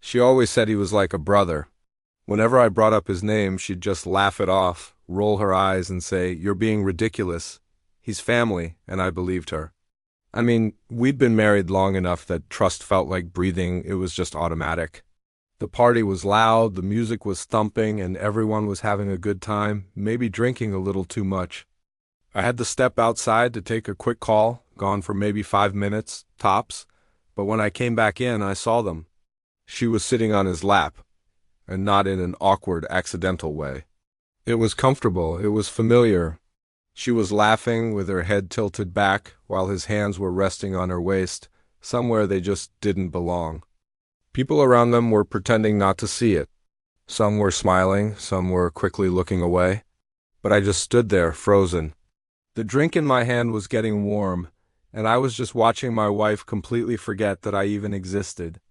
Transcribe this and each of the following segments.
She always said he was like a brother. Whenever I brought up his name, she'd just laugh it off, roll her eyes, and say, "You're being ridiculous. He's family," and I believed her. I mean, we'd been married long enough that trust felt like breathing. It was just automatic. The party was loud, the music was thumping, and everyone was having a good time, maybe drinking a little too much. I had to step outside to take a quick call, gone for maybe 5 minutes, tops, but when I came back in, I saw them. She was sitting on his lap, and not in an awkward, accidental way. It was comfortable, it was familiar. She was laughing with her head tilted back while his hands were resting on her waist, somewhere they just didn't belong. People around them were pretending not to see it. Some were smiling, some were quickly looking away. But I just stood there, frozen. The drink in my hand was getting warm, and I was just watching my wife completely forget that I even existed.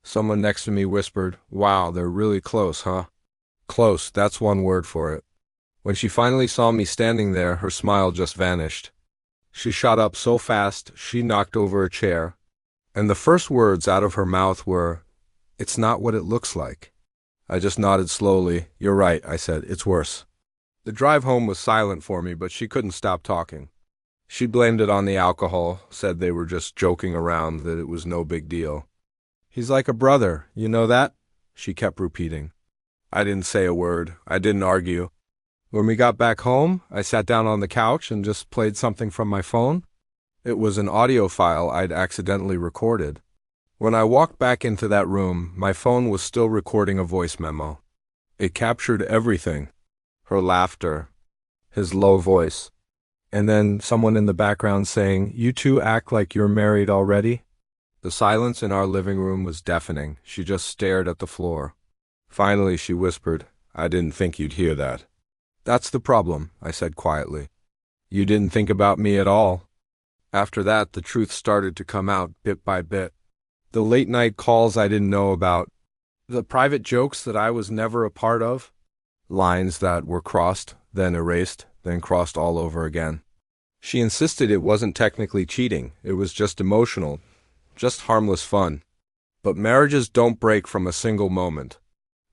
Someone next to me whispered, "Wow, they're really close, huh?" Close, that's one word for it. When she finally saw me standing there, her smile just vanished. She shot up so fast, she knocked over a chair. And the first words out of her mouth were, "It's not what it looks like." I just nodded slowly. "You're right," I said. "It's worse." The drive home was silent for me, but she couldn't stop talking. She blamed it on the alcohol, said they were just joking around, that it was no big deal. "He's like a brother, you know that?" she kept repeating. I didn't say a word. I didn't argue. When we got back home, I sat down on the couch and just played something from my phone. It was an audio file I'd accidentally recorded. When I walked back into that room, my phone was still recording a voice memo. It captured everything. Her laughter, his low voice, and then someone in the background saying, "You two act like you're married already?" The silence in our living room was deafening. She just stared at the floor. Finally, she whispered, "I didn't think you'd hear that." "That's the problem," I said quietly. "You didn't think about me at all." After that, the truth started to come out bit by bit. The late-night calls I didn't know about. The private jokes that I was never a part of. Lines that were crossed, then erased, then crossed all over again. She insisted it wasn't technically cheating. It was just emotional, just harmless fun. But marriages don't break from a single moment.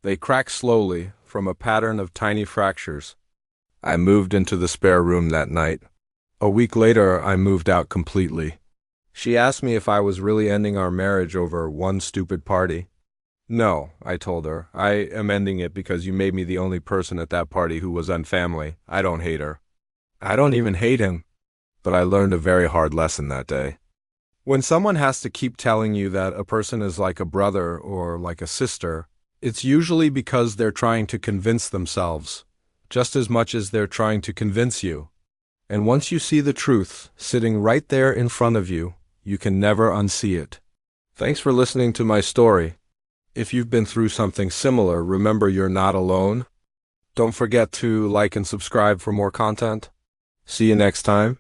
They crack slowly, from a pattern of tiny fractures. I moved into the spare room that night. A week later, I moved out completely. She asked me if I was really ending our marriage over one stupid party. "No," I told her. "I am ending it because you made me the only person at that party who was unfamily. I don't hate her. I don't even hate him." But I learned a very hard lesson that day. When someone has to keep telling you that a person is like a brother or like a sister, it's usually because they're trying to convince themselves, just as much as they're trying to convince you. And once you see the truth sitting right there in front of you, you can never unsee it. Thanks for listening to my story. If you've been through something similar, remember you're not alone. Don't forget to like and subscribe for more content. See you next time.